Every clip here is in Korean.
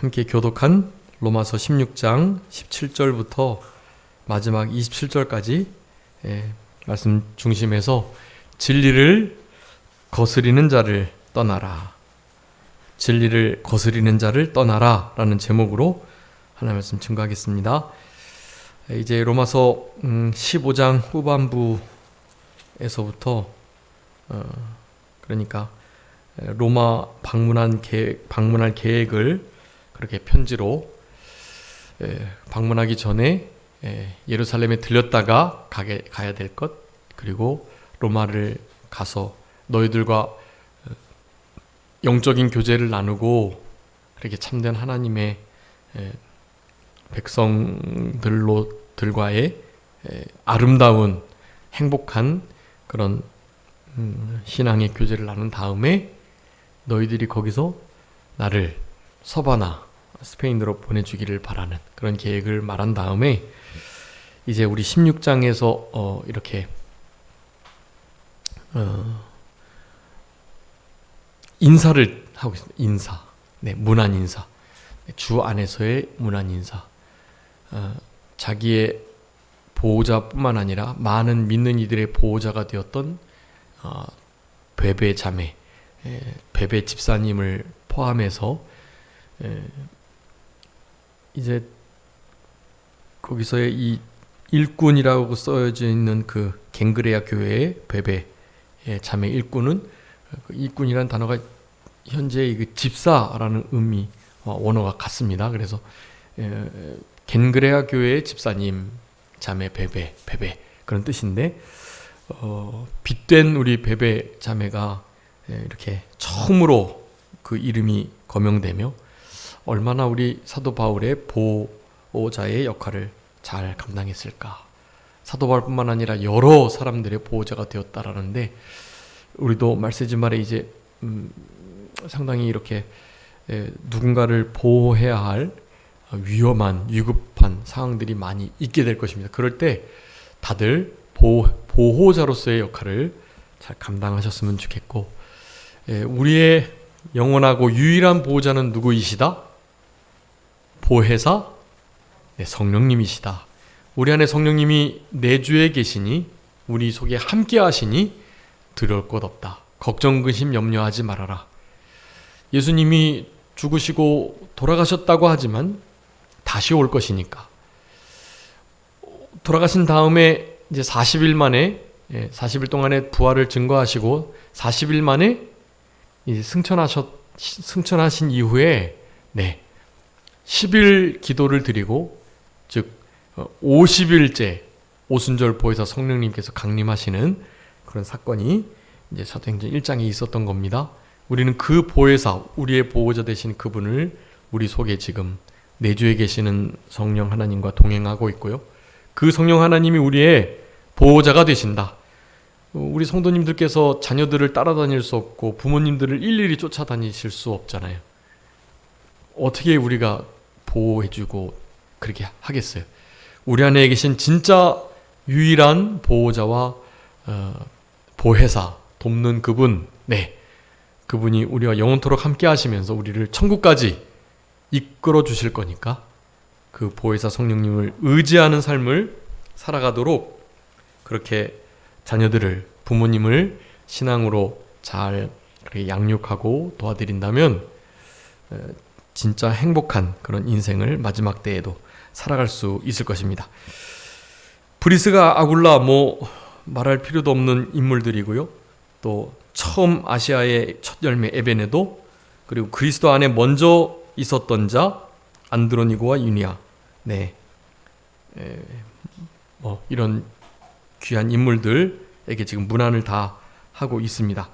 함께 교독한 로마서 16장 17절부터 마지막 27절까지 말씀 중심에서 진리를 거스리는 자를 떠나라. 진리를 거스리는 자를 떠나라 라는 제목으로 하나님 말씀 증거하겠습니다. 이제 로마서 15장 후반부에서부터 그러니까 로마 방문할 계획을 그렇게 편지로 방문하기 전에 예루살렘에 들렸다가 가야 될 것, 그리고 로마를 가서 너희들과 영적인 교제를 나누고 그렇게 참된 하나님의 백성들과의 아름다운 행복한 그런 신앙의 교제를 나눈 다음에 너희들이 거기서 나를 서바나 스페인으로 보내주기를 바라는 그런 계획을 말한 다음에 이제 우리 16장에서 이렇게 인사를 하고 있습니다. 인사, 문안 인사, 주 안에서의 문안 인사. 자기의 보호자뿐만 아니라 많은 믿는 이들의 보호자가 되었던 베베 자매, 베베 집사님을 포함해서 이제 거기서의 이 일꾼이라고 써져 있는 그 갱그레아 교회의 베베 자매 일꾼은, 일꾼이라는 단어가 현재 그 집사라는 의미 원어가 같습니다. 그래서 갱그레아 교회의 집사님 자매 베베 그런 뜻인데, 빛된 우리 베베 자매가 이렇게 처음으로 그 이름이 거명되며 얼마나 우리 사도 바울의 보호자의 역할을 잘 감당했을까. 사도 바울뿐만 아니라 여러 사람들의 보호자가 되었다라는데, 우리도 말세지 말에 이제 상당히 이렇게 누군가를 보호해야 할 위험한 위급한 상황들이 많이 있게 될 것입니다. 그럴 때 다들 보호자로서의 역할을 잘 감당하셨으면 좋겠고, 우리의 영원하고 유일한 보호자는 누구이시다? 보혜사 성령님이시다. 우리 안에 성령님이 내주에 계시니 우리 속에 함께 하시니 두려울 것 없다. 걱정 근심 염려하지 말아라. 예수님이 죽으시고 돌아가셨다고 하지만 다시 올 것이니까, 돌아가신 다음에 이제 40일 만에 40일 동안의 부활을 증거하시고 40일 만에 이제 승천하신 이후에 10일 기도를 드리고, 즉 50일째 오순절 보혜사 성령님께서 강림하시는 그런 사건이 이제 사도행전 1장에 있었던 겁니다. 우리는 그 보혜사, 우리의 보호자 되신 그분을 우리 속에 지금 내주에 계시는 성령 하나님과 동행하고 있고요. 그 성령 하나님이 우리의 보호자가 되신다. 우리 성도님들께서 자녀들을 따라다닐 수 없고 부모님들을 일일이 쫓아다니실 수 없잖아요. 어떻게 우리가 보호해주고 그렇게 하겠어요? 우리 안에 계신 진짜 유일한 보호자와 보혜사, 돕는 그분, 그분이 우리와 영원토록 함께 하시면서 우리를 천국까지 이끌어 주실 거니까 그 보혜사 성령님을 의지하는 삶을 살아가도록 그렇게 자녀들을, 부모님을 신앙으로 잘 양육하고 도와드린다면 진짜 행복한 그런 인생을 마지막 때에도 살아갈 수 있을 것입니다. 브리스가 아굴라 말할 필요도 없는 인물들이고요. 또 처음 아시아의 첫 열매 에베네도, 그리고 그리스도 안에 먼저 있었던 자 안드로니고와 유니아, 이런 귀한 인물들에게 지금 문안을 다 하고 있습니다.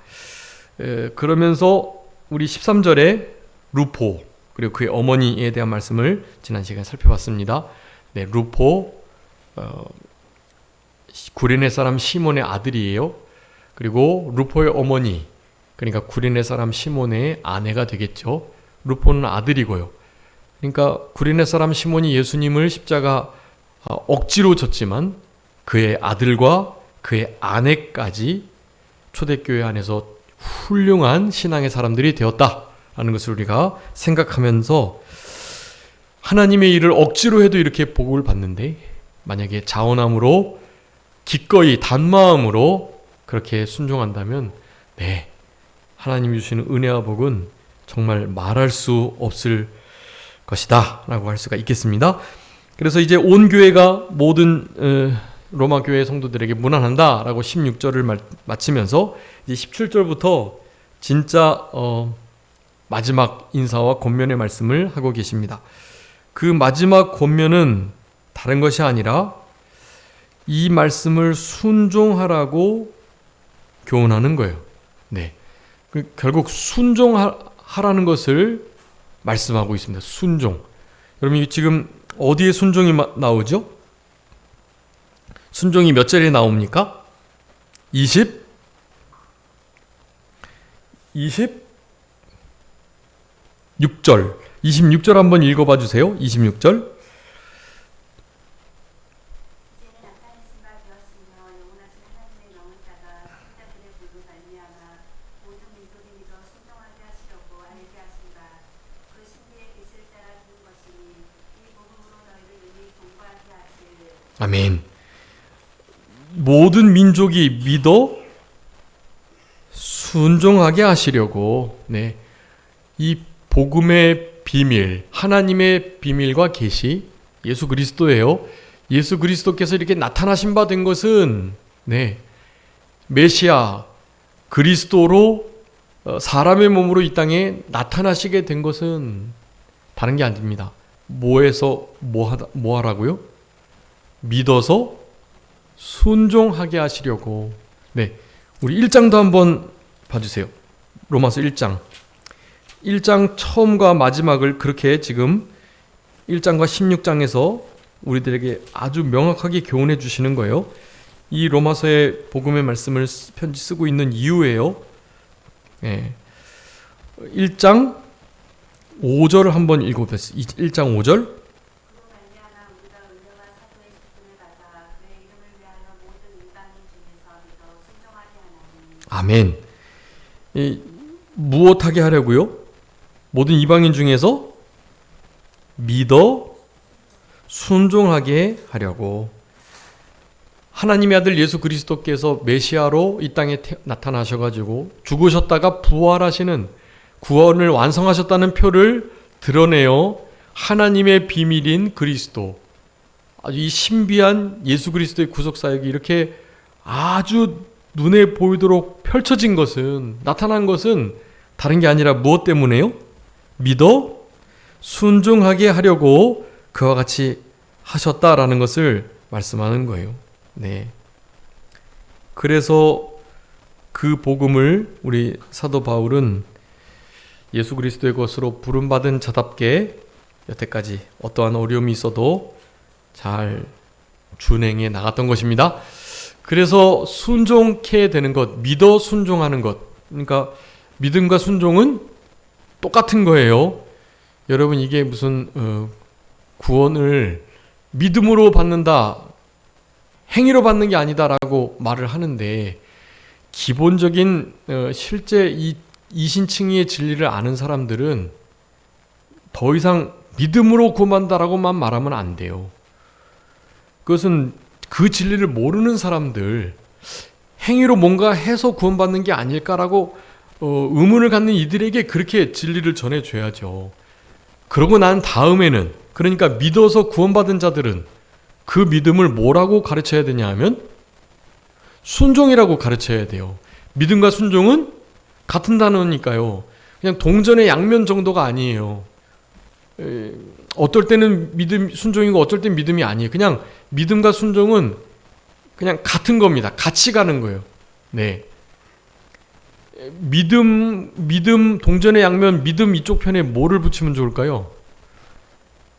그러면서 우리 13절에 루포, 그리고 그의 어머니에 대한 말씀을 지난 시간에 살펴봤습니다. 루포, 구레네 사람 시몬의 아들이에요. 그리고 루포의 어머니, 그러니까 구레네 사람 시몬의 아내가 되겠죠. 루포는 아들이고요. 그러니까 구레네 사람 시몬이 예수님을 십자가 억지로 졌지만 그의 아들과 그의 아내까지 초대교회 안에서 훌륭한 신앙의 사람들이 되었다라는 것을 우리가 생각하면서 하나님의 일을 억지로 해도 이렇게 복을 받는데 만약에 자원함으로 기꺼이 단마음으로 그렇게 순종한다면 네, 하나님이 주시는 은혜와 복은 정말 말할 수 없을 것이다 라고 할 수가 있겠습니다. 그래서 이제 온 교회가 모든 로마 교회 성도들에게 문안한다 라고 16절을 마치면서 이제 17절부터 진짜 마지막 인사와 권면의 말씀을 하고 계십니다. 그 마지막 권면은 다른 것이 아니라 이 말씀을 순종하라고 교훈하는 거예요. 네, 결국 순종하라는 것을 말씀하고 있습니다. 순종. 여러분 지금 어디에 순종이 나오죠? 순종이 몇 절에 나옵니까? 26절 한번 읽어봐 주세요. 26절. 아멘. 모든 민족이 믿어 순종하게 하시려고 네, 이 복음의 비밀, 하나님의 비밀과 계시, 예수 그리스도예요. 예수 그리스도께서 이렇게 나타나신 바 된 것은 네, 메시아 그리스도로 사람의 몸으로 이 땅에 나타나시게 된 것은 다른 게 아닙니다. 뭐해서 뭐 하라고요? 믿어서 순종하게 하시려고. 네, 우리 1장도 한번 봐주세요. 로마서 1장. 1장 처음과 마지막을 그렇게 지금 1장과 16장에서 우리들에게 아주 명확하게 교훈해 주시는 거예요. 이 로마서의 복음의 말씀을 편지 쓰고 있는 이유예요. 네. 1장 5절을 한번 읽어보세요. 1장 5절. 아멘. 무엇하게 하려고요? 모든 이방인 중에서 믿어 순종하게 하려고. 하나님의 아들 예수 그리스도께서 메시아로 이 땅에 나타나셔가지고 죽으셨다가 부활하시는 구원을 완성하셨다는 표를 드러내어 하나님의 비밀인 그리스도, 아주 이 신비한 예수 그리스도의 구속사역이 이렇게 아주 눈에 보이도록 펼쳐진 것은, 나타난 것은 다른 게 아니라 무엇 때문에요? 믿어 순종하게 하려고 그와 같이 하셨다라는 것을 말씀하는 거예요. 네. 그래서 그 복음을 우리 사도 바울은 예수 그리스도의 것으로 부름받은 자답게 여태까지 어떠한 어려움이 있어도 잘 준행해 나갔던 것입니다. 그래서 순종케 되는 것, 믿어 순종하는 것, 그러니까 믿음과 순종은 똑같은 거예요. 여러분, 이게 무슨 구원을 믿음으로 받는다, 행위로 받는 게 아니다라고 말을 하는데, 기본적인 실제 이 이신칭의의 진리를 아는 사람들은 더 이상 믿음으로 구원받는다라고만 말하면 안 돼요. 그것은 그 진리를 모르는 사람들, 행위로 뭔가 해서 구원받는 게 아닐까라고 의문을 갖는 이들에게 그렇게 진리를 전해줘야죠. 그러고 난 다음에는, 그러니까 믿어서 구원받은 자들은 그 믿음을 뭐라고 가르쳐야 되냐 하면 순종이라고 가르쳐야 돼요. 믿음과 순종은 같은 단어니까요. 그냥 동전의 양면 정도가 아니에요. 어떨 때는 순종이고 어떨 때는 믿음이 아니에요. 그냥 믿음과 순종은 그냥 같은 겁니다. 같이 가는 거예요. 네. 믿음, 동전의 양면, 믿음 이쪽 편에 뭐를 붙이면 좋을까요?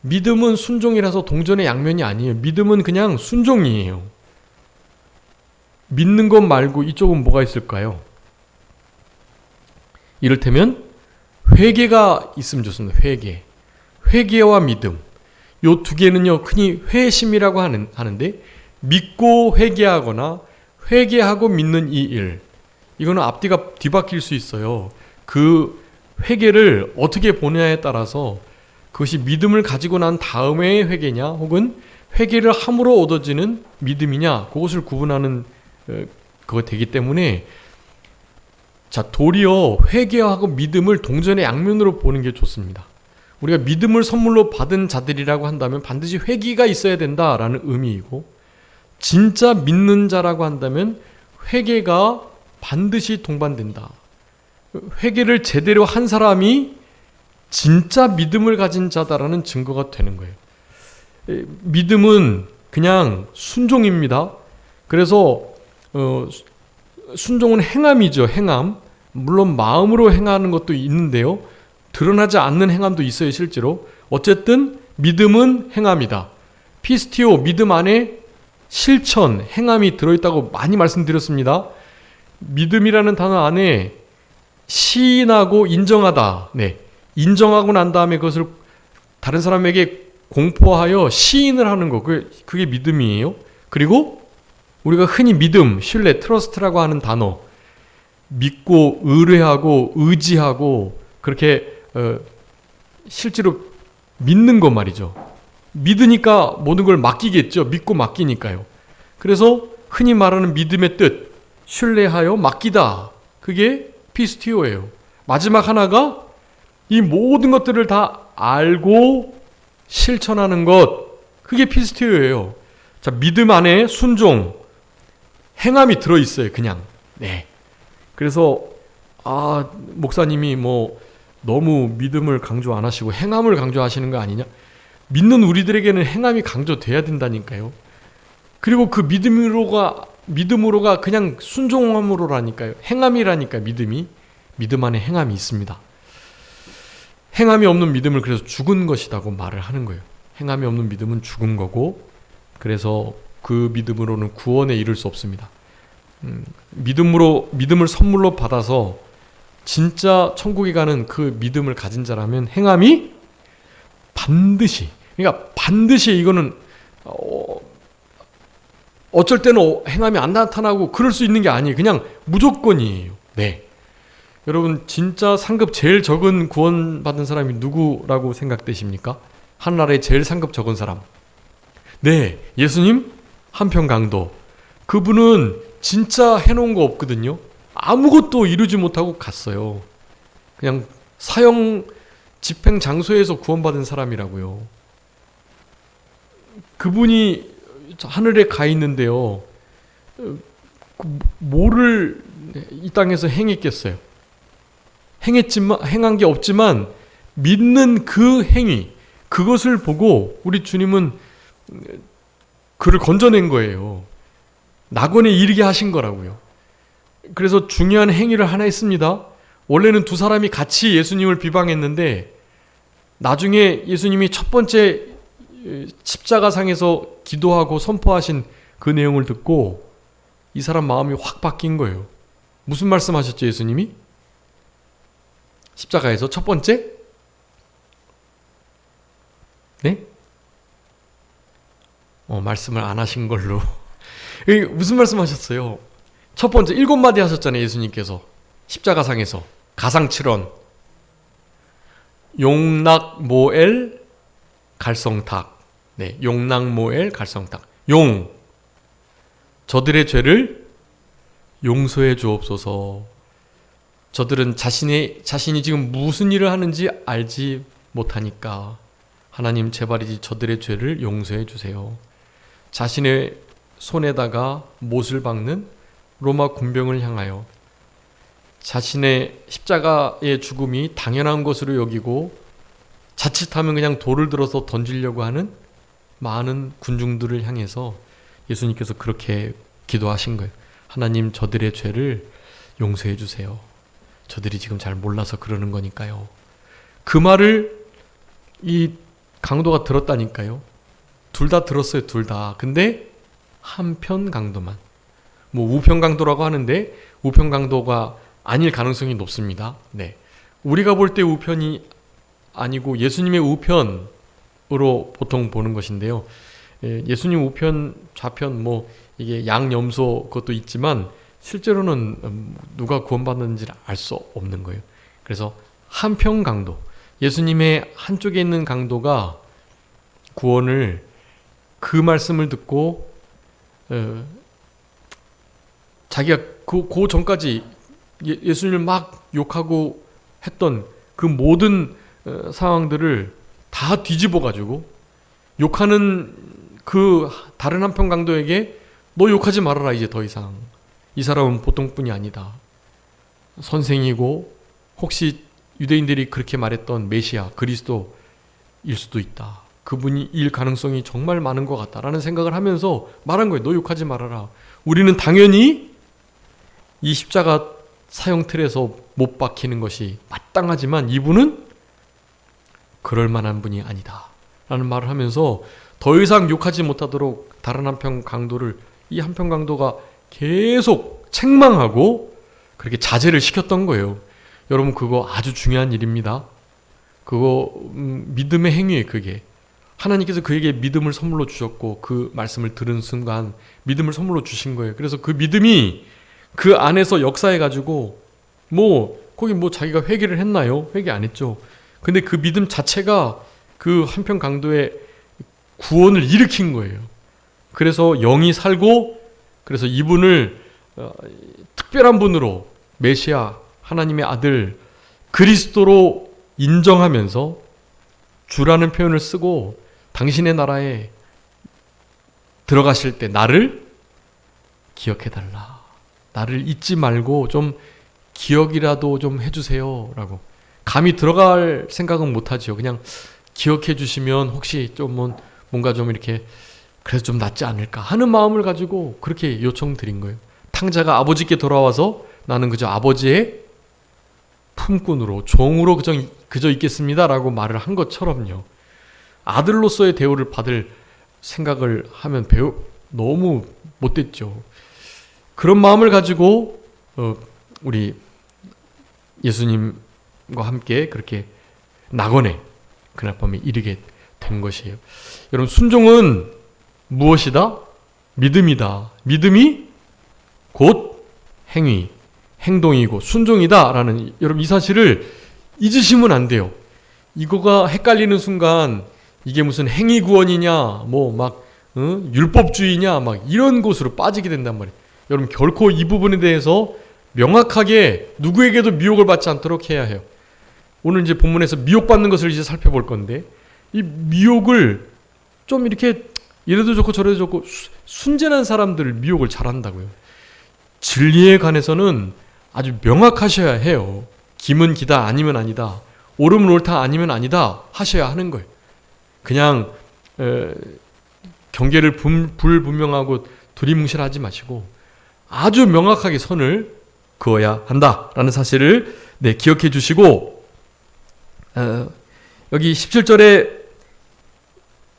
믿음은 순종이라서 동전의 양면이 아니에요. 믿음은 그냥 순종이에요. 믿는 것 말고 이쪽은 뭐가 있을까요? 이를테면 회개가 있으면 좋습니다. 회개와 믿음, 요 두 개는요 흔히 회심이라고 하는데, 믿고 회개하거나 회개하고 믿는 이 일, 이거는 앞뒤가 뒤바뀔 수 있어요. 그 회개를 어떻게 보냐에 따라서 그것이 믿음을 가지고 난 다음의 회개냐 혹은 회개를 함으로 얻어지는 믿음이냐 그것을 구분하는 그거 되기 때문에 자 도리어 회개하고 믿음을 동전의 양면으로 보는 게 좋습니다. 우리가 믿음을 선물로 받은 자들이라고 한다면 반드시 회개가 있어야 된다라는 의미이고 진짜 믿는 자라고 한다면 회개가 반드시 동반된다. 회개를 제대로 한 사람이 진짜 믿음을 가진 자다라는 증거가 되는 거예요. 믿음은 그냥 순종입니다. 그래서 순종은 행함이죠. 행함. 물론 마음으로 행하는 것도 있는데요. 드러나지 않는 행함도 있어요. 실제로. 어쨌든 믿음은 행함이다. 피스티오 믿음 안에 실천, 행함이 들어있다고 많이 말씀드렸습니다. 믿음이라는 단어 안에 시인하고 인정하다. 네. 인정하고 난 다음에 그것을 다른 사람에게 공포하여 시인을 하는 거. 그게 믿음이에요. 그리고 우리가 흔히 믿음, 신뢰, 트러스트라고 하는 단어. 믿고 의뢰하고 의지하고 그렇게 실제로 믿는 것 말이죠. 믿으니까 모든 걸 맡기겠죠. 믿고 맡기니까요. 그래서 흔히 말하는 믿음의 뜻, 신뢰하여 맡기다. 그게 피스티오예요. 마지막 하나가 이 모든 것들을 다 알고 실천하는 것. 그게 피스티오예요. 자, 믿음 안에 순종, 행함이 들어있어요. 그냥. 네. 그래서 목사님이 너무 믿음을 강조 안 하시고 행함을 강조하시는 거 아니냐? 믿는 우리들에게는 행함이 강조돼야 된다니까요. 그리고 그 믿음으로가 그냥 순종함으로라니까요. 행함이라니까 믿음이. 믿음 안에 행함이 있습니다. 행함이 없는 믿음을 그래서 죽은 것이라고 말을 하는 거예요. 행함이 없는 믿음은 죽은 거고 그래서 그 믿음으로는 구원에 이를 수 없습니다. 믿음을 선물로 받아서 진짜 천국에 가는 그 믿음을 가진 자라면 행함이 반드시 이거는 어쩔 때는 행함이 안 나타나고 그럴 수 있는 게 아니에요. 그냥 무조건이에요. 네. 여러분 진짜 상급 제일 적은 구원받은 사람이 누구라고 생각되십니까? 하늘나라에 제일 상급 적은 사람. 네. 예수님 한평강도. 그분은 진짜 해놓은 거 없거든요. 아무것도 이루지 못하고 갔어요. 그냥 사형 집행 장소에서 구원받은 사람이라고요. 그분이 하늘에 가 있는데요. 뭐를 이 땅에서 행했겠어요? 행한 게 없지만 믿는 그 행위, 그것을 보고 우리 주님은 그를 건져낸 거예요. 낙원에 이르게 하신 거라고요. 그래서 중요한 행위를 하나 했습니다. 원래는 두 사람이 같이 예수님을 비방했는데 나중에 예수님이 첫 번째 십자가상에서 기도하고 선포하신 그 내용을 듣고 이 사람 마음이 확 바뀐 거예요. 무슨 말씀하셨죠, 예수님이? 십자가에서 첫 번째? 네? 말씀을 안 하신 걸로. 무슨 말씀하셨어요? 첫 번째 7마디 하셨잖아요. 예수님께서 십자가상에서 가상칠언 용낙모엘 갈성탁. 네, 용낙모엘 갈성탁. 저들의 죄를 용서해 주옵소서. 저들은 자신이 지금 무슨 일을 하는지 알지 못하니까 하나님 제발이지 저들의 죄를 용서해 주세요. 자신의 손에다가 못을 박는 로마 군병을 향하여 자신의 십자가의 죽음이 당연한 것으로 여기고 자칫하면 그냥 돌을 들어서 던지려고 하는 많은 군중들을 향해서 예수님께서 그렇게 기도하신 거예요. 하나님 저들의 죄를 용서해 주세요. 저들이 지금 잘 몰라서 그러는 거니까요. 그 말을 이 강도가 들었다니까요. 둘 다 들었어요. 둘 다. 근데 한편 강도만. 우편 강도라고 하는데 우편 강도가 아닐 가능성이 높습니다. 네. 우리가 볼 때 우편이 아니고 예수님의 우편으로 보통 보는 것인데요. 예수님 우편, 좌편 이게 양염소 그것도 있지만 실제로는 누가 구원받는지를 알 수 없는 거예요. 그래서 한편 강도. 예수님의 한쪽에 있는 강도가 구원을 그 말씀을 듣고 자기가 그 전까지 예수님을 막 욕하고 했던 그 모든 상황들을 다 뒤집어 가지고 욕하는 그 다른 한편 강도에게 너 욕하지 말아라. 이제 더 이상 이 사람은 보통뿐이 아니다. 선생이고 혹시 유대인들이 그렇게 말했던 메시아 그리스도일 수도 있다. 그분이 일 가능성이 정말 많은 것 같다라는 생각을 하면서 말한 거예요. 너 욕하지 말아라. 우리는 당연히 이 십자가 사형 틀에서 못 박히는 것이 마땅하지만 이분은 그럴 만한 분이 아니다 라는 말을 하면서 더 이상 욕하지 못하도록 다른 한편 강도를 이 한편 강도가 계속 책망하고 그렇게 자제를 시켰던 거예요. 여러분 그거 아주 중요한 일입니다. 그거 믿음의 행위예요. 그게 하나님께서 그에게 믿음을 선물로 주셨고 그 말씀을 들은 순간 믿음을 선물로 주신 거예요. 그래서 그 믿음이 그 안에서 역사해가지고 거기 자기가 회개를 했나요? 회개 안 했죠. 근데 그 믿음 자체가 그 한편 강도의 구원을 일으킨 거예요. 그래서 영이 살고 그래서 이분을 특별한 분으로 메시아 하나님의 아들 그리스도로 인정하면서 주라는 표현을 쓰고 당신의 나라에 들어가실 때 나를 기억해달라. 나를 잊지 말고 좀 기억이라도 좀 해주세요 라고. 감히 들어갈 생각은 못하죠. 그냥 기억해 주시면 혹시 좀 뭔가 좀 이렇게 그래서 좀 낫지 않을까 하는 마음을 가지고 그렇게 요청드린 거예요. 탕자가 아버지께 돌아와서 나는 그저 아버지의 품꾼으로 종으로 그저 있겠습니다 라고 말을 한 것처럼요. 아들로서의 대우를 받을 생각을 하면 너무 못됐죠. 그런 마음을 가지고 우리 예수님과 함께 그렇게 낙원에 그날 밤에 이르게 된 것이에요. 여러분 순종은 무엇이다? 믿음이다. 믿음이 곧 행위, 행동이고 순종이다 라는 여러분 이 사실을 잊으시면 안 돼요. 이거가 헷갈리는 순간 이게 무슨 행위 구원이냐 율법주의냐 이런 곳으로 빠지게 된단 말이에요. 여러분 결코 이 부분에 대해서 명확하게 누구에게도 미혹을 받지 않도록 해야 해요. 오늘 이제 본문에서 미혹받는 것을 이제 살펴볼 건데 이 미혹을 좀 이렇게 이래도 좋고 저래도 좋고 순진한 사람들을 미혹을 잘한다고요. 진리에 관해서는 아주 명확하셔야 해요. 기면 기다 아니면 아니다. 옳으면 옳다 아니면 아니다 하셔야 하는 거예요. 그냥 경계를 불분명하고 두리뭉실하지 마시고 아주 명확하게 선을 그어야 한다라는 사실을 기억해 주시고 여기 17절에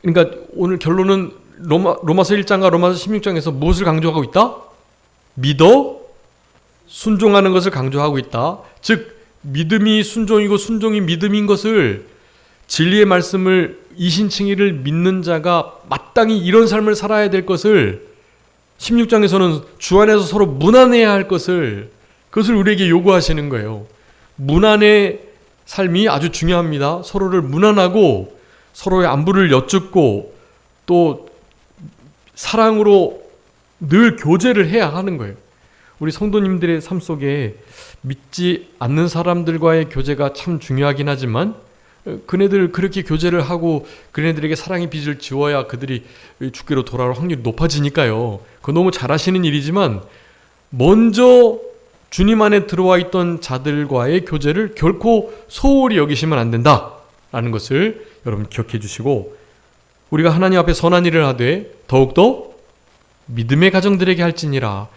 그러니까 오늘 결론은 로마서 1장과 로마서 16장에서 무엇을 강조하고 있다? 믿어 순종하는 것을 강조하고 있다. 즉 믿음이 순종이고 순종이 믿음인 것을 진리의 말씀을 이신칭의를 믿는 자가 마땅히 이런 삶을 살아야 될 것을 16장에서는 주 안에서 서로 문안해야 할 그것을 우리에게 요구하시는 거예요. 문안의 삶이 아주 중요합니다. 서로를 문안하고 서로의 안부를 여쭙고 또 사랑으로 늘 교제를 해야 하는 거예요. 우리 성도님들의 삶 속에 믿지 않는 사람들과의 교제가 참 중요하긴 하지만 그네들 그렇게 교제를 하고 그네들에게 사랑의 빚을 지워야 그들이 주께로 돌아올 확률이 높아지니까요. 그거 너무 잘하시는 일이지만 먼저 주님 안에 들어와 있던 자들과의 교제를 결코 소홀히 여기시면 안 된다라는 것을 여러분 기억해 주시고 우리가 하나님 앞에 선한 일을 하되 더욱더 믿음의 가정들에게 할지니라.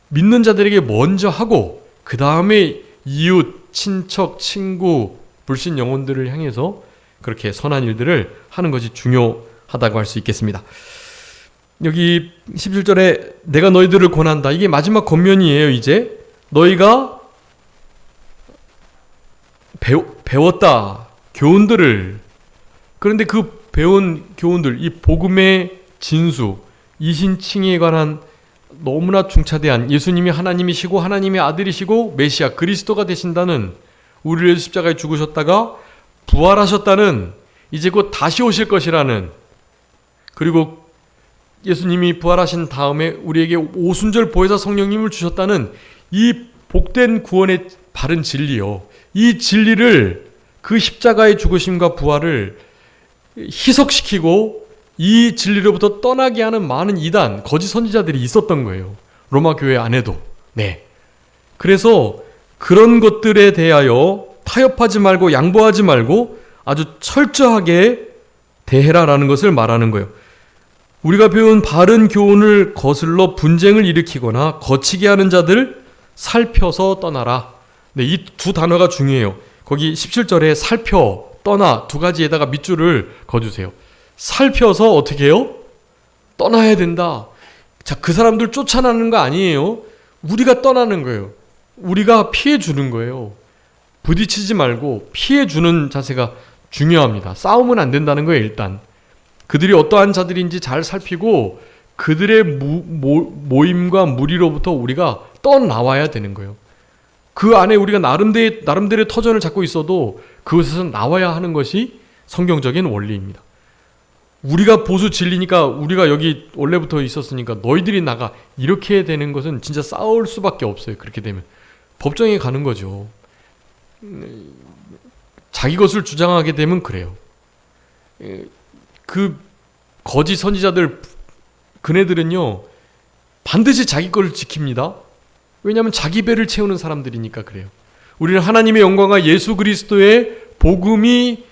믿는 자들에게 먼저 하고 그 다음에 이웃, 친척, 친구, 불신 영혼들을 향해서 그렇게 선한 일들을 하는 것이 중요하다고 할 수 있겠습니다. 여기 17절에 내가 너희들을 권한다. 이게 마지막 권면이에요. 이제 너희가 배웠다. 교훈들을. 그런데 그 배운 교훈들, 이 복음의 진수, 이신칭의에 관한 너무나 중차대한 예수님이 하나님이시고 하나님의 아들이시고 메시아 그리스도가 되신다는 우리를 십자가에 죽으셨다가 부활하셨다는, 이제 곧 다시 오실 것이라는, 그리고 예수님이 부활하신 다음에 우리에게 오순절 보혜사 성령님을 주셨다는 이 복된 구원의 바른 진리요, 이 진리를, 그 십자가의 죽으심과 부활을 희석시키고 이 진리로부터 떠나게 하는 많은 이단, 거짓 선지자들이 있었던 거예요. 로마 교회 안에도. 네. 그래서 그런 것들에 대하여 타협하지 말고 양보하지 말고 아주 철저하게 대해라라는 것을 말하는 거예요. 우리가 배운 바른 교훈을 거슬러 분쟁을 일으키거나 거치게 하는 자들 살펴서 떠나라. 네, 이 두 단어가 중요해요. 거기 17절에 살펴, 떠나 두 가지에다가 밑줄을 그어주세요. 살펴서 어떻게 해요? 떠나야 된다. 자, 그 사람들 쫓아나는 거 아니에요. 우리가 떠나는 거예요. 우리가 피해 주는 거예요. 부딪히지 말고 피해 주는 자세가 중요합니다. 싸우면 안 된다는 거예요. 일단 그들이 어떠한 자들인지 잘 살피고 그들의 모임과 무리로부터 우리가 떠나와야 되는 거예요. 그 안에 우리가 나름대로의 터전을 잡고 있어도 그것에서 나와야 하는 것이 성경적인 원리입니다. 우리가 보수 진리니까, 우리가 여기 원래부터 있었으니까 너희들이 나가, 이렇게 되는 것은 진짜 싸울 수밖에 없어요. 그렇게 되면 법정에 가는 거죠. 자기 것을 주장하게 되면 그래요. 그 거짓 선지자들, 그네들은요 반드시 자기 것을 지킵니다. 왜냐하면 자기 배를 채우는 사람들이니까 그래요. 우리는 하나님의 영광과 예수 그리스도의 복음이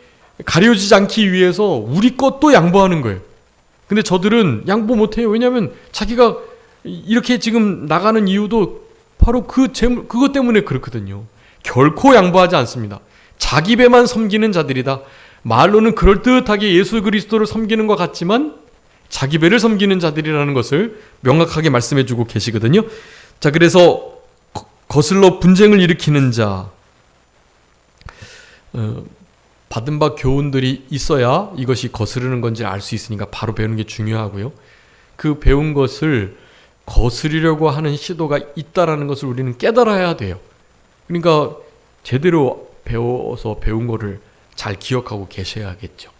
가려지지 않기 위해서 우리 것도 양보하는 거예요. 근데 저들은 양보 못해요. 왜냐하면 자기가 이렇게 지금 나가는 이유도 바로 그것 때문에 그렇거든요. 결코 양보하지 않습니다. 자기 배만 섬기는 자들이다. 말로는 그럴듯하게 예수 그리스도를 섬기는 것 같지만 자기 배를 섬기는 자들이라는 것을 명확하게 말씀해주고 계시거든요. 자, 그래서 거슬러 분쟁을 일으키는 자, 받은 바 교훈들이 있어야 이것이 거스르는 건지 알 수 있으니까 바로 배우는 게 중요하고요. 그 배운 것을 거스르려고 하는 시도가 있다라는 것을 우리는 깨달아야 돼요. 그러니까 제대로 배워서 배운 거를 잘 기억하고 계셔야겠죠.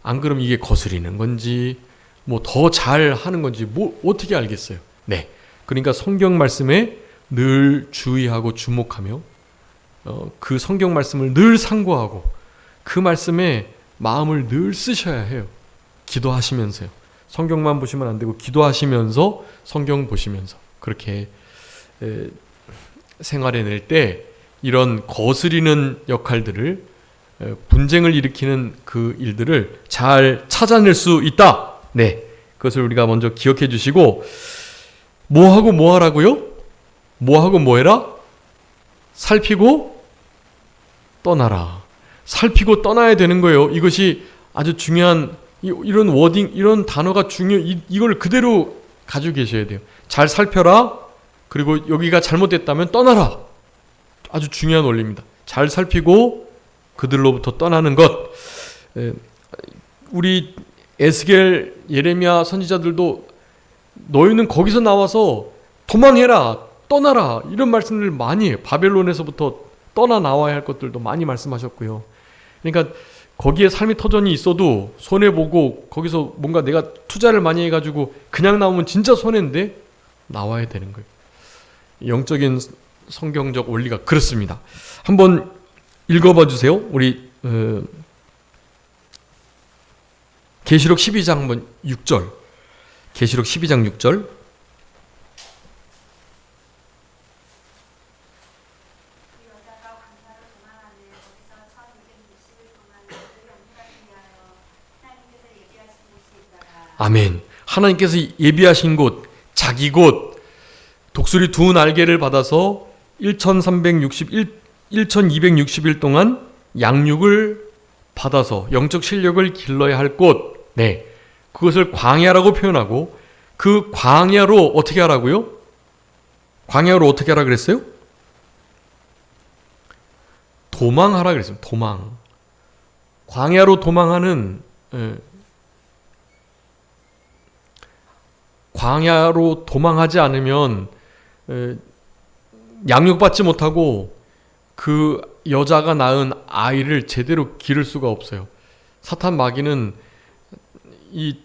안 그러면 이게 거스리는 건지 뭐 더 잘 하는 건지 뭐 어떻게 알겠어요. 네, 그러니까 성경 말씀에 늘 주의하고 주목하며 그 성경 말씀을 늘 상고하고 그 말씀에 마음을 늘 쓰셔야 해요. 기도하시면서요. 성경만 보시면 안 되고 기도하시면서 성경 보시면서 그렇게 생활해낼 때 이런 거스리는 역할들을, 분쟁을 일으키는 그 일들을 잘 찾아낼 수 있다. 네, 그것을 우리가 먼저 기억해 주시고, 뭐하고 뭐하라고요? 뭐하고 뭐해라? 살피고 떠나라. 살피고 떠나야 되는 거예요. 이것이 아주 중요한, 이런 워딩, 이런 단어가 이걸 그대로 가지고 계셔야 돼요. 잘 살펴라. 그리고 여기가 잘못됐다면 떠나라. 아주 중요한 원리입니다. 잘 살피고 그들로부터 떠나는 것. 우리 에스겔, 예레미야 선지자들도 너희는 거기서 나와서 도망해라, 떠나라, 이런 말씀을 많이 해요. 바벨론에서부터 떠나 나와야 할 것들도 많이 말씀하셨고요. 그러니까 거기에 삶의 터전이 있어도 손해보고 거기서 뭔가 내가 투자를 많이 해가지고 그냥 나오면 진짜 손해인데 나와야 되는 거예요. 영적인 성경적 원리가 그렇습니다. 한번 읽어봐 주세요. 우리 계시록 12장 한번 6절. 계시록 12장 6절. 아멘. 하나님께서 예비하신 곳, 자기 곳, 독수리 두 날개를 받아서 1260일 동안 양육을 받아서 영적 실력을 길러야 할 곳, 네, 그것을 광야라고 표현하고, 그 광야로 어떻게 하라고요? 광야로 어떻게 하라 그랬어요? 도망하라 그랬어요. 도망. 광야로 도망하는, 광야로 도망하지 않으면 양육받지 못하고 그 여자가 낳은 아이를 제대로 기를 수가 없어요. 사탄 마귀는 이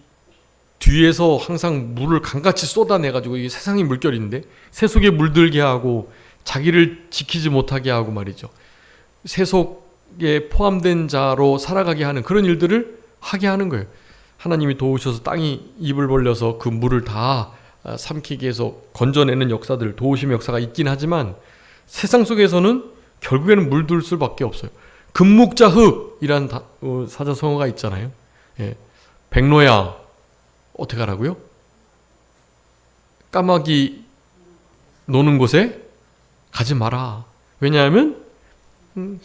뒤에서 항상 물을 강같이 쏟아내가지고, 이게 세상이 물결인데 세속에 물들게 하고 자기를 지키지 못하게 하고 말이죠. 세속에 포함된 자로 살아가게 하는 그런 일들을 하게 하는 거예요. 하나님이 도우셔서 땅이 입을 벌려서 그 물을 다 삼키게 해서 건져내는 역사들, 도우심의 역사가 있긴 하지만 세상 속에서는 결국에는 물들 수밖에 없어요. 금묵자흑이라는 사자성어가 있잖아요. 예. 백로야, 어떻게 하라고요? 까마귀 노는 곳에 가지 마라. 왜냐하면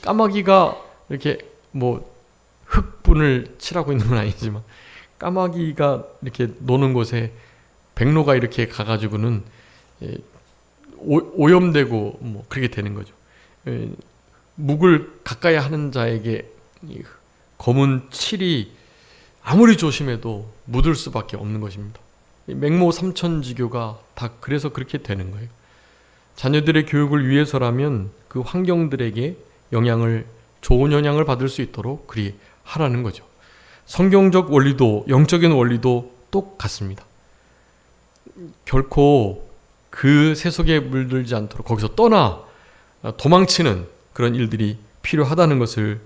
까마귀가 이렇게 뭐 흑분을 칠하고 있는 건 아니지만 까마귀가 이렇게 노는 곳에 백로가 이렇게 가가지고는 오염되고 뭐 그렇게 되는 거죠. 묵을 가까이 하는 자에게 검은 칠이 아무리 조심해도 묻을 수밖에 없는 것입니다. 맹모 삼천지교가 다 그래서 그렇게 되는 거예요. 자녀들의 교육을 위해서라면 그 환경들에게 좋은 영향을 받을 수 있도록 그리 하라는 거죠. 성경적 원리도 영적인 원리도 똑같습니다. 결코 그 세속에 물들지 않도록 거기서 떠나 도망치는 그런 일들이 필요하다는 것을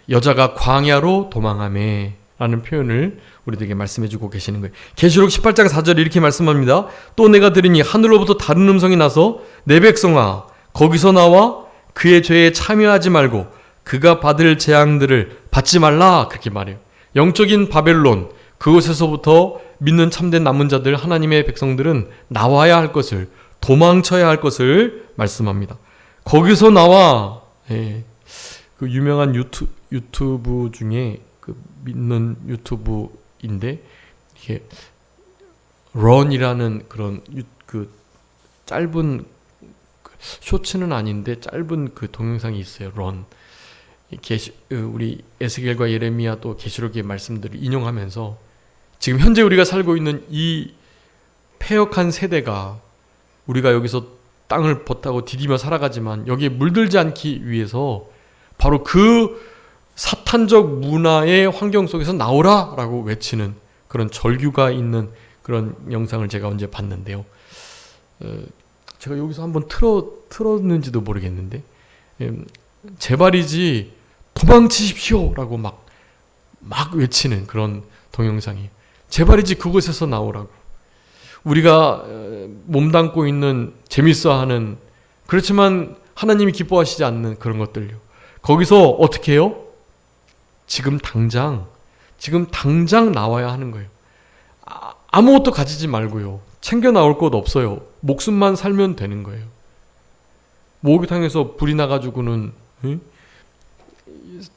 여자가 광야로 도망하매 라는 표현을 우리들에게 말씀해주고 계시는 거예요. 계시록 18장 4절에 이렇게 말씀합니다. 또 내가 들으니 하늘로부터 다른 음성이 나서 내 백성아 거기서 나와 그의 죄에 참여하지 말고 그가 받을 재앙들을 받지 말라, 그렇게 말해요. 영적인 바벨론, 그곳에서부터 믿는 참된 남은 자들, 하나님의 백성들은 나와야 할 것을, 도망쳐야 할 것을 말씀합니다. 거기서 나와. 그 유명한 유튜브 중에 그 믿는 유튜브인데 이게 런이라는 그런 그 짧은 쇼츠는 아닌데 짧은 그 동영상이 있어요. 런. 우리 에스겔과 예레미야 또 계시록의 말씀들을 인용하면서 지금 현재 우리가 살고 있는 이 패역한 세대가 우리가 여기서 땅을 버타고 디디며 살아가지만 여기에 물들지 않기 위해서 바로 그 사탄적 문화의 환경 속에서 나오라라고 외치는 그런 절규가 있는 그런 영상을 제가 언제 봤는데요. 제가 여기서 한번 틀었는지도 모르겠는데 제발이지 도망치십시오라고 막 외치는 그런 동영상이에요. 제발이지 그곳에서 나오라고. 우리가 몸담고 있는 재밌어하는, 그렇지만 하나님이 기뻐하시지 않는 그런 것들요. 거기서 어떻게 해요? 지금 당장 나와야 하는 거예요. 아무것도 가지지 말고요. 챙겨 나올 것 없어요. 목숨만 살면 되는 거예요. 목욕탕에서 불이 나가지고는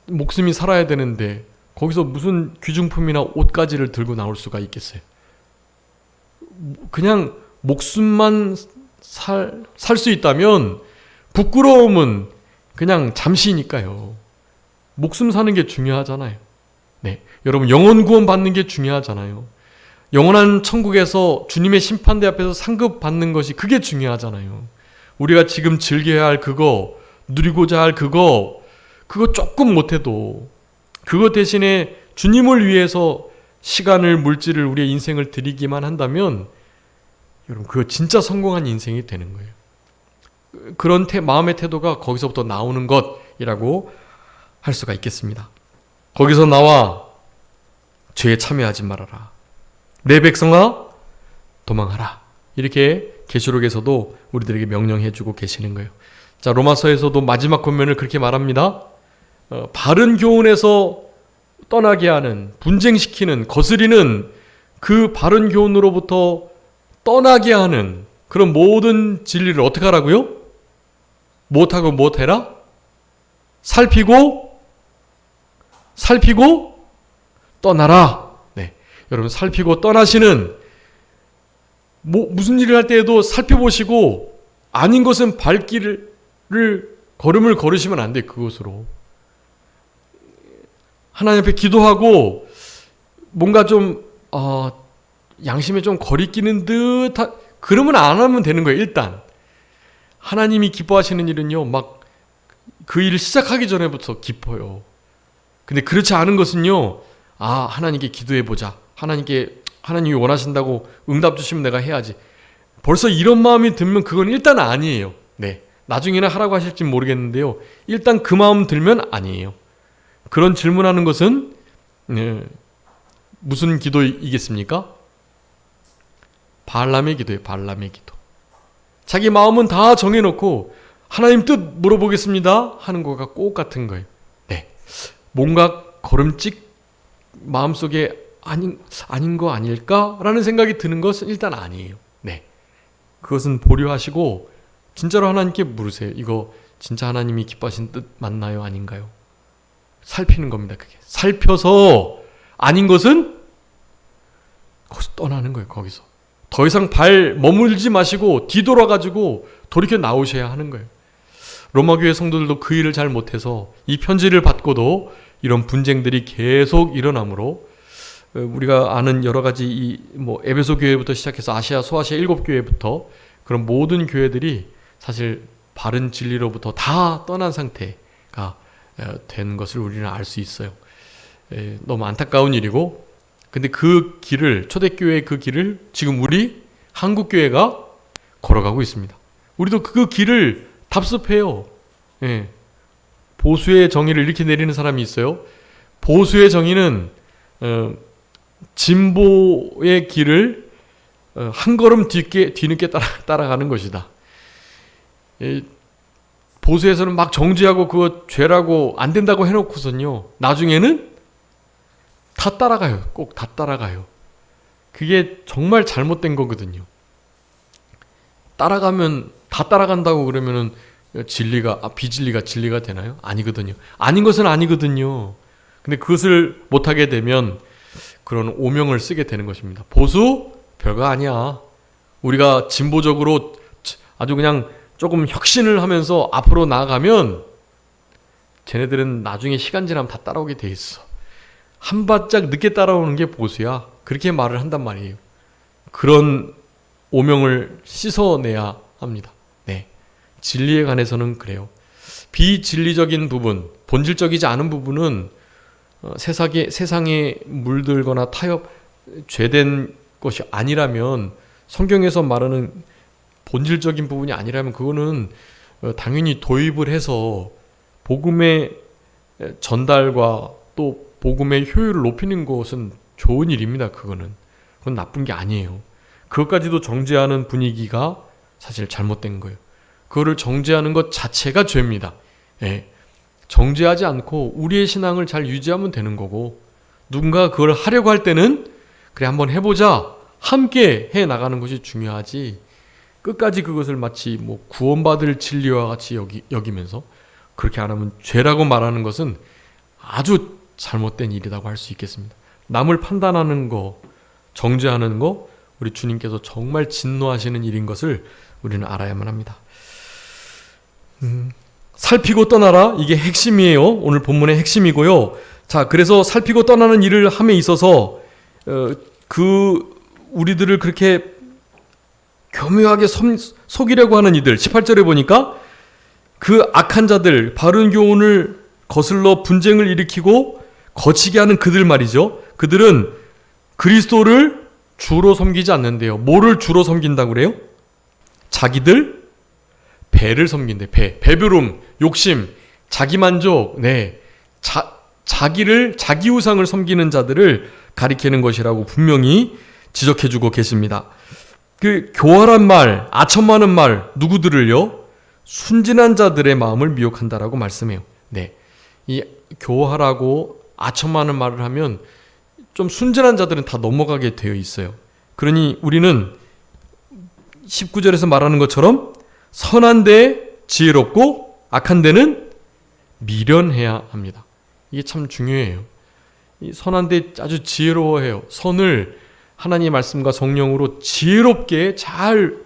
목숨이 살아야 되는데 거기서 무슨 귀중품이나 옷가지를 들고 나올 수가 있겠어요? 그냥 목숨만 살 수 있다면 부끄러움은 그냥 잠시니까요. 목숨 사는 게 중요하잖아요. 네, 여러분 영혼 구원 받는 게 중요하잖아요. 영원한 천국에서 주님의 심판대 앞에서 상급 받는 것이 그게 중요하잖아요. 우리가 지금 즐겨야 할 그거, 누리고자 할 그거 조금 못해도 그거 대신에 주님을 위해서 시간을, 물질을, 우리의 인생을 드리기만 한다면 여러분 그거 진짜 성공한 인생이 되는 거예요. 그런 마음의 태도가 거기서부터 나오는 것이라고 할 수가 있겠습니다. 거기서 나와 죄에 참여하지 말아라. 내 백성아 도망하라. 이렇게 계시록에서도 우리들에게 명령해주고 계시는 거예요. 자, 로마서에서도 마지막 권면을 그렇게 말합니다. 바른 교훈에서 떠나게 하는, 분쟁시키는, 거스리는 그 바른 교훈으로부터 떠나게 하는 그런 모든 진리를 어떻게 하라고요? 못하고 못해라? 살피고 떠나라. 네, 여러분 살피고 떠나시는, 무슨 일을 할 때에도 살펴보시고 아닌 것은 걸음을 걸으시면 안 돼. 그곳으로 하나님 앞에 기도하고 뭔가 좀 양심에 좀 거리끼는 듯한, 그러면 안 하면 되는 거예요. 일단 하나님이 기뻐하시는 일은요, 막 그 일을 시작하기 전에부터 깊어요. 근데 그렇지 않은 것은요, 하나님께 기도해보자. 하나님이 원하신다고 응답 주시면 내가 해야지. 벌써 이런 마음이 들면 그건 일단 아니에요. 네. 나중에는 하라고 하실지 모르겠는데요. 일단 그 마음 들면 아니에요. 그런 질문하는 것은 무슨 기도이겠습니까? 발람의 기도예요. 발람의 기도. 자기 마음은 다 정해놓고 하나님 뜻 물어보겠습니다 하는 거가 꼭 같은 거예요. 네. 뭔가 걸음찍 마음속에 아닌 거 아닐까라는 생각이 드는 것은 일단 아니에요. 네. 그것은 보류하시고 진짜로 하나님께 물으세요. 이거 진짜 하나님이 기뻐하신 뜻 맞나요? 아닌가요? 살피는 겁니다. 그게. 살펴서 아닌 것은 거기서 떠나는 거예요. 거기서. 더 이상 발 머물지 마시고 뒤돌아가지고 돌이켜 나오셔야 하는 거예요. 로마교회 성도들도 그 일을 잘 못해서 이 편지를 받고도 이런 분쟁들이 계속 일어나므로 우리가 아는 여러 가지 에베소 교회부터 시작해서 아시아, 소아시아 7교회부터 그런 모든 교회들이 사실 바른 진리로부터 다 떠난 상태가 된 것을 우리는 알 수 있어요. 너무 안타까운 일이고, 근데 그 길을, 초대교회의 그 길을 지금 우리 한국교회가 걸어가고 있습니다. 우리도 그 길을 답습해요. 예. 보수의 정의를 이렇게 내리는 사람이 있어요. 보수의 정의는 진보의 길을 한 걸음 뒤늦게 따라가는 것이다. 보수에서는 막 정죄하고 그거 죄라고 안 된다고 해놓고선요, 나중에는 다 따라가요. 꼭 다 따라가요. 그게 정말 잘못된 거거든요. 따라가면 다 따라간다고 그러면은 비진리가 진리가 되나요? 아니거든요. 아닌 것은 아니거든요. 근데 그것을 못하게 되면 그런 오명을 쓰게 되는 것입니다. 보수? 별거 아니야. 우리가 진보적으로 아주 그냥 조금 혁신을 하면서 앞으로 나아가면 쟤네들은 나중에 시간 지나면 다 따라오게 돼 있어. 한 발짝 늦게 따라오는 게 보수야. 그렇게 말을 한단 말이에요. 그런 오명을 씻어내야 합니다. 네. 진리에 관해서는 그래요. 비진리적인 부분, 본질적이지 않은 부분은 세상에 물들거나 죄된 것이 아니라면, 성경에서 말하는 본질적인 부분이 아니라면 그거는 당연히 도입을 해서 복음의 전달과 또 복음의 효율을 높이는 것은 좋은 일입니다. 그건 나쁜 게 아니에요. 그것까지도 정죄하는 분위기가 사실 잘못된 거예요. 그거를 정죄하는 것 자체가 죄입니다. 예. 정죄하지 않고 우리의 신앙을 잘 유지하면 되는 거고, 누군가 그걸 하려고 할 때는 그래 한번 해보자, 함께 해 나가는 것이 중요하지, 끝까지 그것을 마치 구원받을 진리와 같이 여기면서 그렇게 안 하면 죄라고 말하는 것은 아주 잘못된 일이라고 할 수 있겠습니다. 남을 판단하는 거, 정죄하는 거, 우리 주님께서 정말 진노하시는 일인 것을 우리는 알아야만 합니다. 살피고 떠나라, 이게 핵심이에요. 오늘 본문의 핵심이고요. 자, 그래서 살피고 떠나는 일을 함에 있어서 우리들을 그렇게 교묘하게 속이려고 하는 이들, 18절에 보니까 그 악한 자들, 바른 교훈을 거슬러 분쟁을 일으키고 거치게 하는 그들 말이죠. 그들은 그리스도를 주로 섬기지 않는데요. 뭐를 주로 섬긴다고 그래요? 자기들 배를 섬긴대. 배부름, 욕심, 자기만족, 자기 우상을 섬기는 자들을 가리키는 것이라고 분명히 지적해주고 계십니다. 그 교활한 말, 아첨하는 말, 누구들을요? 순진한 자들의 마음을 미혹한다라고 말씀해요. 네, 이 교활하고 아첨하는 말을 하면 좀 순진한 자들은 다 넘어가게 되어 있어요. 그러니 우리는 19절에서 말하는 것처럼 선한 데 지혜롭고 악한 데는 미련해야 합니다. 이게 참 중요해요. 이 선한 데 아주 지혜로워해요. 선을 하나님의 말씀과 성령으로 지혜롭게 잘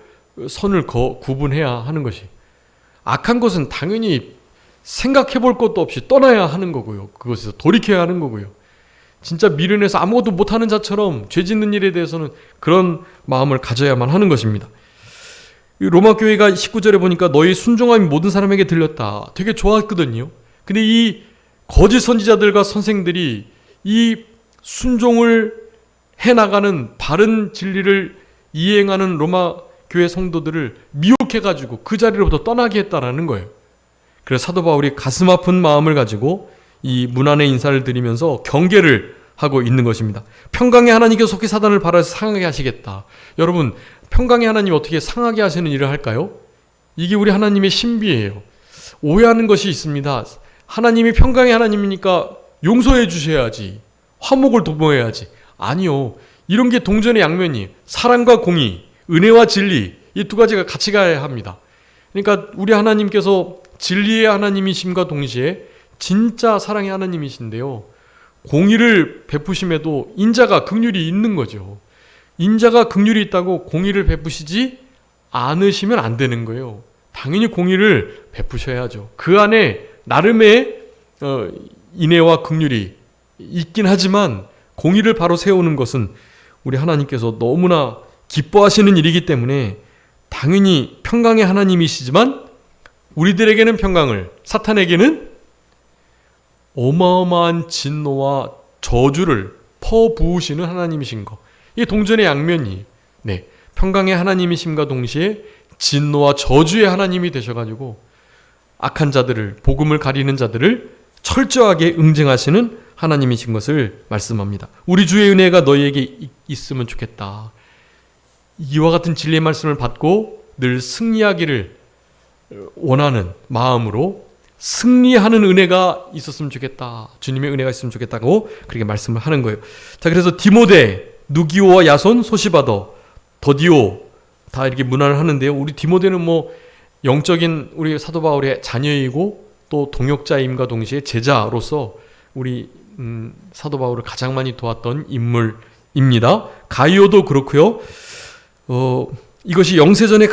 선을 구분해야 하는 것이, 악한 것은 당연히 생각해 볼 것도 없이 떠나야 하는 거고요. 그것에서 돌이켜야 하는 거고요. 진짜 미련해서 아무것도 못하는 자처럼 죄 짓는 일에 대해서는 그런 마음을 가져야만 하는 것입니다. 로마 교회가 19절에 보니까 너희 순종함이 모든 사람에게 들렸다. 되게 좋았거든요. 근데 이 거짓 선지자들과 선생들이 이 순종을 해나가는 바른 진리를 이행하는 로마 교회 성도들을 미혹해가지고 그 자리로부터 떠나게 했다라는 거예요. 그래서 사도 바울이 가슴 아픈 마음을 가지고 이 문안의 인사를 드리면서 경계를 하고 있는 것입니다. 평강의 하나님께서 속히 사단을 발하여서 상하게 하시겠다. 여러분, 평강의 하나님이 어떻게 상하게 하시는 일을 할까요? 이게 우리 하나님의 신비예요. 오해하는 것이 있습니다. 하나님이 평강의 하나님이니까 용서해 주셔야지, 화목을 도모해야지. 아니요. 이런 게 동전의 양면이 사랑과 공의, 은혜와 진리, 이 두 가지가 같이 가야 합니다. 그러니까 우리 하나님께서 진리의 하나님이심과 동시에 진짜 사랑의 하나님이신데요, 공의를 베푸심에도 인자가 긍휼이 있는 거죠. 인자가 긍휼이 있다고 공의를 베푸시지 않으시면 안 되는 거예요. 당연히 공의를 베푸셔야죠. 그 안에 나름의 인애와 긍휼이 있긴 하지만 공의를 바로 세우는 것은 우리 하나님께서 너무나 기뻐하시는 일이기 때문에 당연히 평강의 하나님이시지만 우리들에게는 평강을, 사탄에게는 어마어마한 진노와 저주를 퍼부으시는 하나님이신 것. 이게 동전의 양면이, 평강의 하나님이심과 동시에 진노와 저주의 하나님이 되셔가지고 악한 자들을, 복음을 가리는 자들을 철저하게 응징하시는 하나님이신 것을 말씀합니다. 우리 주의 은혜가 너희에게 있으면 좋겠다. 이와 같은 진리의 말씀을 받고 늘 승리하기를 원하는 마음으로 승리하는 은혜가 있었으면 좋겠다. 주님의 은혜가 있으면 좋겠다고 그렇게 말씀을 하는 거예요. 자, 그래서 디모데, 누기오와 야손, 소시바더, 더디오 다 이렇게 문안을 하는데요. 우리 디모데는 영적인 우리 사도 바울의 자녀이고 또 동역자임과 동시에 제자로서 우리 사도 바울을 가장 많이 도왔던 인물입니다. 가이오도 그렇고요. 이것이 영세전에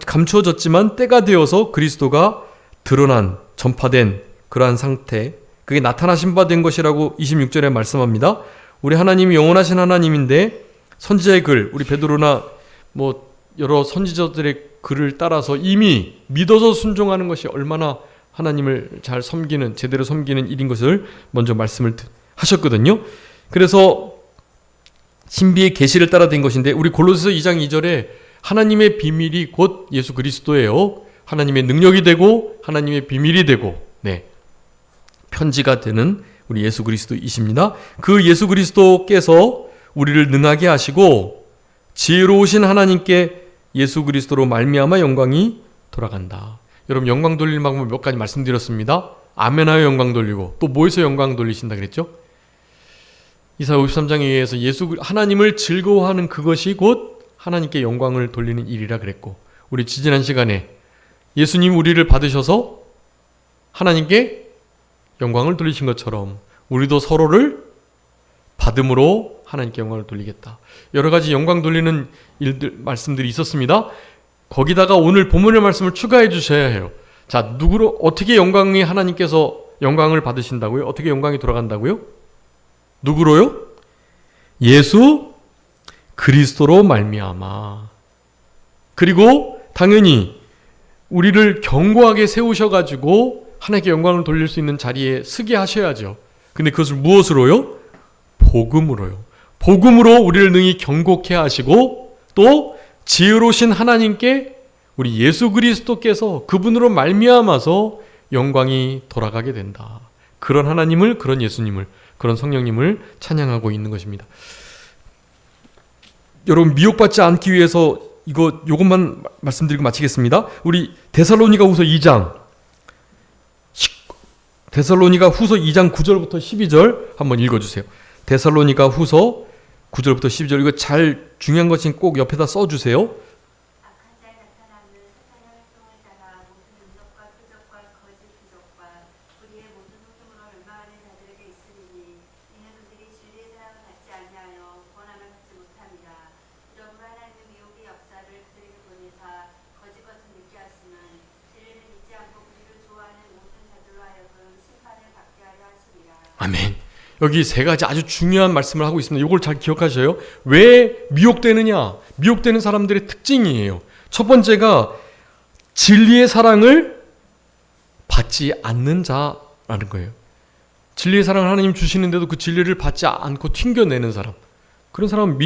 감추어졌지만 때가 되어서 그리스도가 드러난, 전파된 그러한 상태, 그게 나타나신 바 된 것이라고 26절에 말씀합니다. 우리 하나님이 영원하신 하나님인데 선지자의 글, 우리 베드로나 여러 선지자들의 글을 따라서 이미 믿어서 순종하는 것이 얼마나 하나님을 잘 섬기는, 제대로 섬기는 일인 것을 먼저 말씀을 하셨거든요. 그래서 신비의 계시를 따라 된 것인데 우리 골로새서 2장 2절에 하나님의 비밀이 곧 예수 그리스도예요. 하나님의 능력이 되고 하나님의 비밀이 되고 편지가 되는 우리 예수 그리스도이십니다. 그 예수 그리스도께서 우리를 능하게 하시고 지혜로우신 하나님께 예수 그리스도로 말미암아 영광이 돌아간다. 여러분, 영광 돌릴 방법 몇 가지 말씀드렸습니다. 아멘하여 영광 돌리고 또 뭐에서 영광 돌리신다 그랬죠? 이사야 53장에 의해서 하나님을 즐거워하는 그것이 곧 하나님께 영광을 돌리는 일이라 그랬고, 우리 지지난 시간에 예수님 우리를 받으셔서 하나님께 영광을 돌리신 것처럼 우리도 서로를 받음으로 하나님께 영광을 돌리겠다. 여러 가지 영광 돌리는 말씀들이 있었습니다. 거기다가 오늘 본문의 말씀을 추가해 주셔야 해요. 자, 어떻게 하나님께서 영광을 받으신다고요? 어떻게 영광이 돌아간다고요? 누구로요? 예수 그리스도로 말미암아. 그리고 당연히 우리를 견고하게 세우셔가지고 하나님께 영광을 돌릴 수 있는 자리에 서게 하셔야죠. 근데 그것을 무엇으로요? 복음으로요. 복음으로 우리를 능히 견고케 하시고 또 지혜로우신 하나님께 우리 예수 그리스도께서 그분으로 말미암아서 영광이 돌아가게 된다. 그런 하나님을, 그런 예수님을, 그런 성령님을 찬양하고 있는 것입니다. 여러분, 미혹받지 않기 위해서 요것만 말씀드리고 마치겠습니다. 우리 데살로니가 후서 2장 9절부터 12절 한번 읽어주세요. 데살로니가 후서 9절부터 12절, 이거 잘 중요한 것은 꼭 옆에다 써주세요. 아멘. 여기 세 가지 아주 중요한 말씀을 하고 있습니다. 이걸 잘 기억하셔요. 왜 미혹되느냐? 미혹되는 사람들의 특징이에요. 첫 번째가 진리의 사랑을 받지 않는 자라는 거예요. 진리의 사랑을 하나님 주시는데도 그 진리를 받지 않고 튕겨내는 사람, 그런 사람은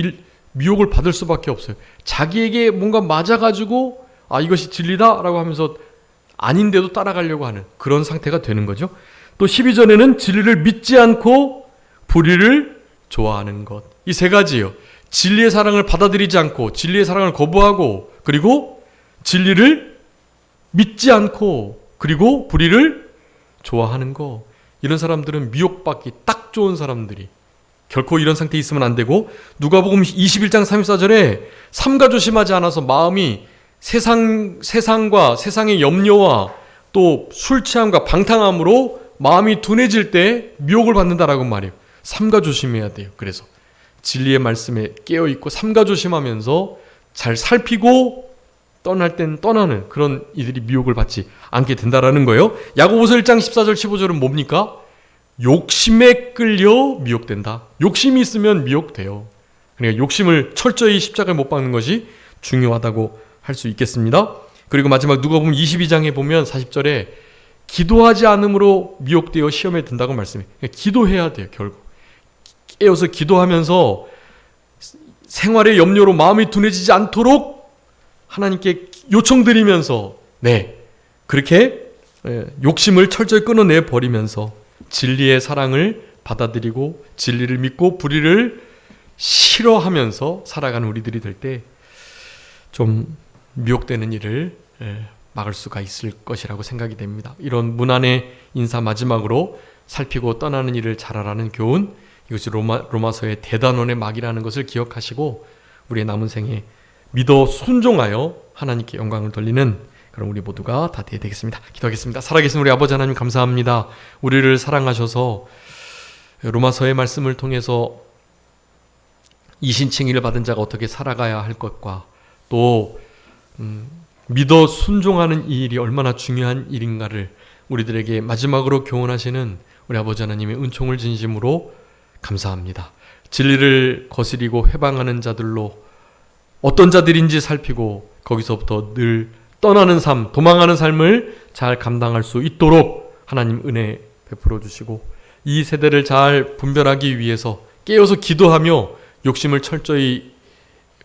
미혹을 받을 수밖에 없어요. 자기에게 뭔가 맞아가지고 이것이 진리다라고 하면서 아닌데도 따라가려고 하는 그런 상태가 되는 거죠. 또 12절에는 진리를 믿지 않고 불의를 좋아하는 것. 이 세 가지요. 진리의 사랑을 받아들이지 않고, 진리의 사랑을 거부하고, 그리고 진리를 믿지 않고, 그리고 불의를 좋아하는 거. 이런 사람들은 미혹받기 딱 좋은 사람들이, 결코 이런 상태에 있으면 안 되고, 누가복음 21장 34절에 삼가 조심하지 않아서 마음이 세상과 세상의 염려와 또 술 취함과 방탕함으로 마음이 둔해질 때 미혹을 받는다라고 말해요. 삼가 조심해야 돼요. 그래서 진리의 말씀에 깨어있고 삼가 조심하면서 잘 살피고 떠날 땐 떠나는 그런 이들이 미혹을 받지 않게 된다라는 거예요. 야고보서 1장 14절 15절은 뭡니까? 욕심에 끌려 미혹된다. 욕심이 있으면 미혹돼요. 그러니까 욕심을 철저히 십자가에 못 박는 것이 중요하다고 할 수 있겠습니다. 그리고 마지막 누가복음 22장에 보면 40절에 기도하지 않음으로 미혹되어 시험에 든다고 말씀해요. 그러니까 기도해야 돼요. 결국 깨어서 기도하면서 생활의 염려로 마음이 둔해지지 않도록 하나님께 요청드리면서 그렇게 욕심을 철저히 끊어내 버리면서 진리의 사랑을 받아들이고 진리를 믿고 불의를 싫어하면서 살아가는 우리들이 될 때 좀 미혹되는 일을 막을 수가 있을 것이라고 생각이 됩니다. 이런 문안의 인사 마지막으로 살피고 떠나는 일을 잘하라는 교훈, 이것이 로마서의 대단원의 막이라는 것을 기억하시고 우리의 남은 생에 믿어 순종하여 하나님께 영광을 돌리는 그런 우리 모두가 다 되어야 되겠습니다. 기도하겠습니다. 살아계신 우리 아버지 하나님 감사합니다. 우리를 사랑하셔서 로마서의 말씀을 통해서 이신칭의를 받은 자가 어떻게 살아가야 할 것과 또 믿어 순종하는 이 일이 얼마나 중요한 일인가를 우리들에게 마지막으로 교훈하시는 우리 아버지 하나님의 은총을 진심으로 감사합니다. 진리를 거스리고 회방하는 자들로 어떤 자들인지 살피고 거기서부터 늘 떠나는 삶, 도망하는 삶을 잘 감당할 수 있도록 하나님 은혜 베풀어 주시고 이 세대를 잘 분별하기 위해서 깨어서 기도하며 욕심을 철저히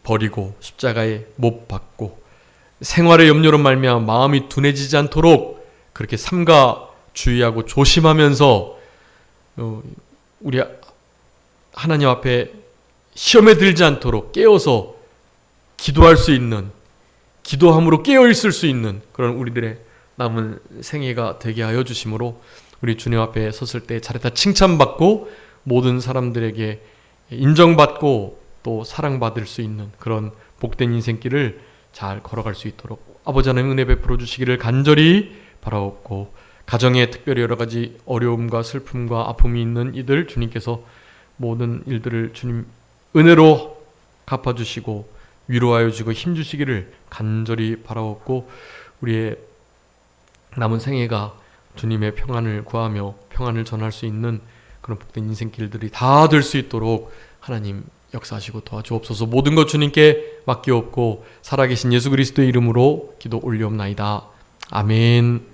버리고 십자가에 못 박고 생활의 염려로 말미암아 마음이 둔해지지 않도록 그렇게 삼가 주의하고 조심하면서 우리 하나님 앞에 시험에 들지 않도록 깨어서 기도할 수 있는, 기도함으로 깨어있을 수 있는 그런 우리들의 남은 생애가 되게 하여 주심으로 우리 주님 앞에 섰을 때 잘했다 칭찬받고 모든 사람들에게 인정받고 또 사랑받을 수 있는 그런 복된 인생길을 잘 걸어갈 수 있도록 아버지 하나님 은혜 베풀어 주시기를 간절히 바라옵고 가정에 특별히 여러 가지 어려움과 슬픔과 아픔이 있는 이들 주님께서 모든 일들을 주님 은혜로 갚아주시고 위로하여 주시고 힘주시기를 간절히 바라옵고 우리의 남은 생애가 주님의 평안을 구하며 평안을 전할 수 있는 그런 복된 인생길들이 다 될 수 있도록 하나님 역사하시고 도와주옵소서. 모든 것 주님께 맡기옵고 살아계신 예수 그리스도의 이름으로 기도 올리옵나이다. 아멘.